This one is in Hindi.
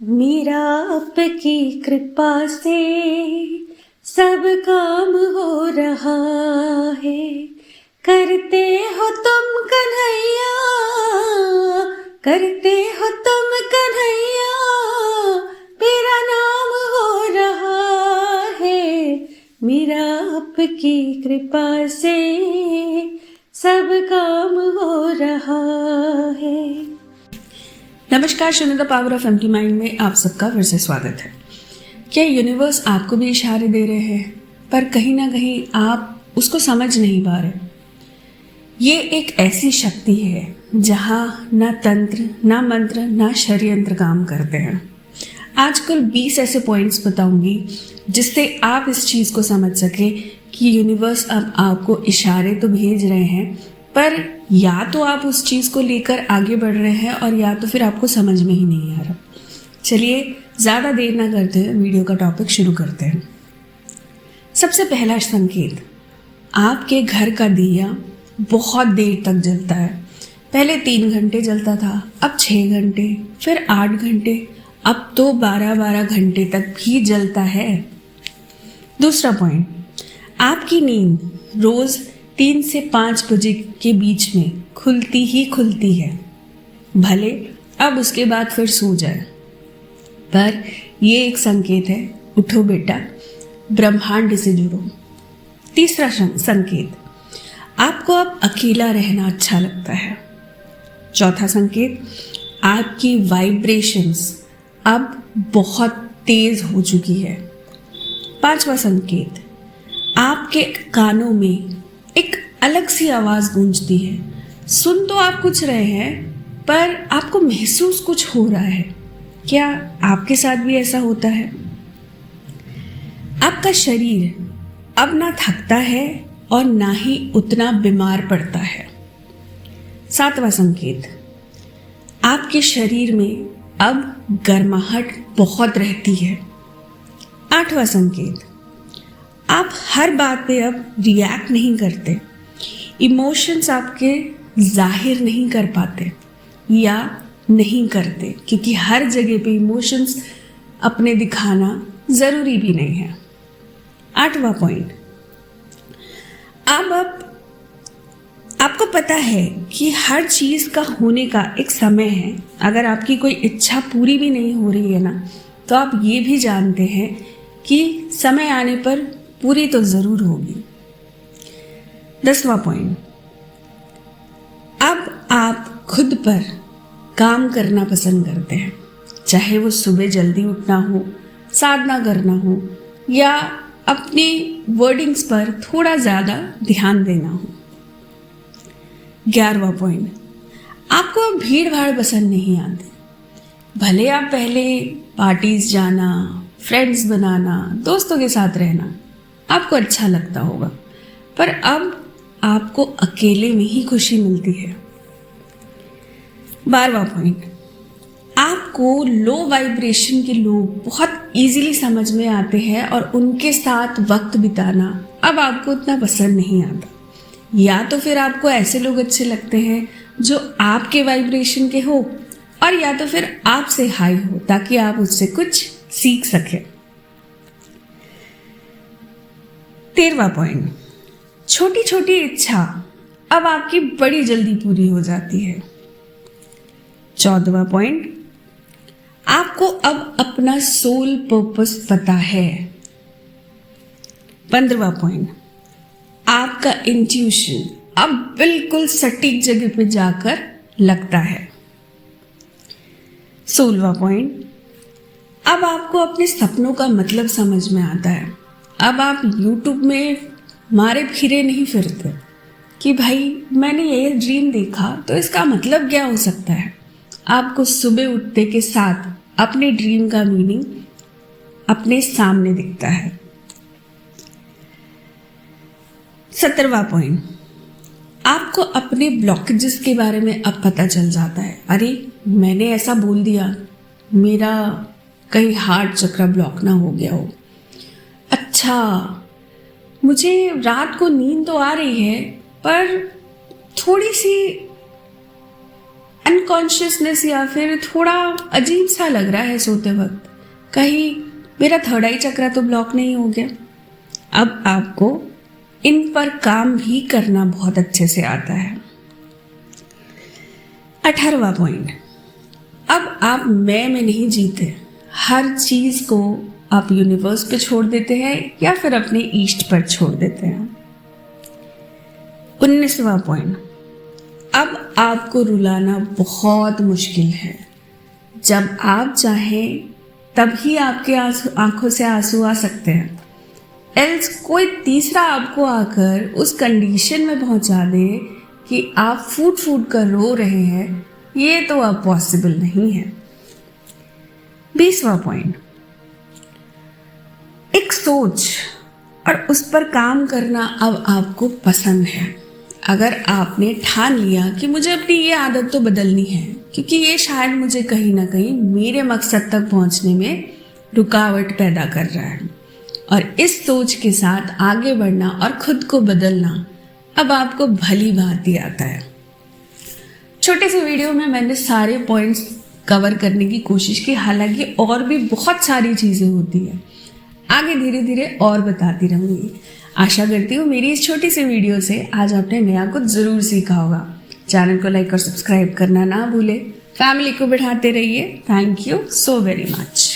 मीरा आपकी कृपा से सब काम हो रहा है। करते हो तुम कन्हैया, करते हो तुम कन्हैया, मेरा नाम हो रहा है। मीरा आपकी कृपा से सब काम हो रहा है। नमस्कार, शून्य the power of empty mind में आप सबका फिर से स्वागत है। क्या यूनिवर्स आपको भी इशारे दे रहे हैं, पर कहीं ना कहीं आप उसको समझ नहीं पा रहे? ये एक ऐसी शक्ति है जहाँ ना तंत्र, ना मंत्र, ना षड्यंत्र काम करते हैं। आज कुल 20 ऐसे पॉइंट्स बताऊंगी जिससे आप इस चीज़ को समझ सके कि यूनिवर्स अब आपको इशारे तो भेज रहे हैं, पर या तो आप उस चीज़ को लेकर आगे बढ़ रहे हैं और या तो फिर आपको समझ में ही नहीं आ रहा। चलिए ज़्यादा देर ना करते हुए वीडियो का टॉपिक शुरू करते हैं। सबसे पहला संकेत, आपके घर का दिया बहुत देर तक जलता है। पहले 3 घंटे जलता था, अब 6 घंटे, फिर 8 घंटे, अब तो 12-12 घंटे तक भी जलता है। दूसरा पॉइंट, आपकी नींद रोज़ 3 से 5 बजे के बीच में खुलती ही खुलती है, भले अब उसके बाद फिर सो जाए, पर ये एक संकेत है, उठो बेटा, ब्रह्मांड से जुड़ो। तीसरा संकेत, आपको अब अकेला रहना अच्छा लगता है। चौथा संकेत, आपकी वाइब्रेशंस अब बहुत तेज हो चुकी है। पांचवा संकेत, आपके कानों में एक अलग सी आवाज़ गूंजती है। सुन तो आप कुछ रहे हैं, पर आपको महसूस कुछ हो रहा है। क्या आपके साथ भी ऐसा होता है? आपका शरीर अब ना थकता है और ना ही उतना बीमार पड़ता है। सातवां संकेत, आपके शरीर में अब गर्माहट बहुत रहती है। आठवां संकेत, आप हर बात पे अब रिएक्ट नहीं करते, इमोशंस आपके जाहिर नहीं कर पाते या नहीं करते, क्योंकि हर जगह पे इमोशंस अपने दिखाना ज़रूरी भी नहीं है। 8वां पॉइंट, अब आपको पता है कि हर चीज़ का होने का एक समय है। अगर आपकी कोई इच्छा पूरी भी नहीं हो रही है ना, तो आप ये भी जानते हैं कि समय आने पर पूरी तो ज़रूर होगी। 10वां पॉइंट, अब आप खुद पर काम करना पसंद करते हैं, चाहे वो सुबह जल्दी उठना हो, साधना करना हो, या अपनी वर्डिंग्स पर थोड़ा ज़्यादा ध्यान देना हो। 11वां पॉइंट, आपको अब भीड़ भाड़ पसंद नहीं आती। भले आप पहले पार्टीज जाना, फ्रेंड्स बनाना, दोस्तों के साथ रहना आपको अच्छा लगता होगा, पर अब आपको अकेले में ही खुशी मिलती है। 12वां पॉइंट, आपको लो वाइब्रेशन के लोग बहुत इजीली समझ में आते हैं और उनके साथ वक्त बिताना अब आपको उतना पसंद नहीं आता। या तो फिर आपको ऐसे लोग अच्छे लगते हैं जो आपके वाइब्रेशन के हो, और या तो फिर आपसे हाई हो ताकि आप उससे कुछ सीख सकें। 13वां पॉइंट, छोटी छोटी इच्छा अब आपकी बड़ी जल्दी पूरी हो जाती है। 14वां पॉइंट, आपको अब अपना सोल पर्पस पता है। 15वां पॉइंट, आपका इंट्यूशन अब बिल्कुल सटीक जगह पे जाकर लगता है। 16वां पॉइंट, अब आपको अपने सपनों का मतलब समझ में आता है। अब आप YouTube में मारे फिरे नहीं फिरते कि भाई मैंने ये ड्रीम देखा तो इसका मतलब क्या हो सकता है। आपको सुबह उठते के साथ अपने ड्रीम का मीनिंग अपने सामने दिखता है। 17वां पॉइंट, आपको अपने ब्लॉकेजेस के बारे में अब पता चल जाता है। अरे मैंने ऐसा बोल दिया, मेरा कहीं हार्ट चक्र ब्लॉक ना हो गया हो। अच्छा, मुझे रात को नींद तो आ रही है, पर थोड़ी सी अनकॉन्शियसनेस या फिर थोड़ा अजीब सा लग रहा है सोते वक्त, कहीं मेरा थर्ड आई चक्रा तो ब्लॉक नहीं हो गया। अब आपको इन पर काम भी करना बहुत अच्छे से आता है। 18वां पॉइंट, अब आप मैं में नहीं जीते। हर चीज को आप यूनिवर्स पे छोड़ देते हैं या फिर अपने ईस्ट पर छोड़ देते हैं। 19वां पॉइंट, अब आपको रुलाना बहुत मुश्किल है। जब आप चाहें तभी आपके आंखों से आंसू आ सकते हैं, एल्स कोई तीसरा आपको आकर उस कंडीशन में पहुंचा दे कि आप फूट फूट कर रो रहे हैं, ये तो अब पॉसिबल नहीं है। 20वां पॉइंट, एक सोच और उस पर काम करना अब आपको पसंद है। अगर आपने ठान लिया कि मुझे अपनी ये आदत तो बदलनी है, क्योंकि ये शायद मुझे कहीं ना कहीं मेरे मकसद तक पहुंचने में रुकावट पैदा कर रहा है, और इस सोच के साथ आगे बढ़ना और खुद को बदलना अब आपको भली भांति आता है। छोटे से वीडियो में मैंने सारे पॉइंट्स कवर करने की कोशिश की, हालांकि और भी बहुत सारी चीज़ें होती है, आगे धीरे धीरे और बताती रहूँगी। आशा करती हूँ मेरी इस छोटी सी वीडियो से आज आपने नया कुछ ज़रूर सीखा होगा। चैनल को लाइक और सब्सक्राइब करना ना भूले, फैमिली को बढ़ाते रहिए। Thank you so very much.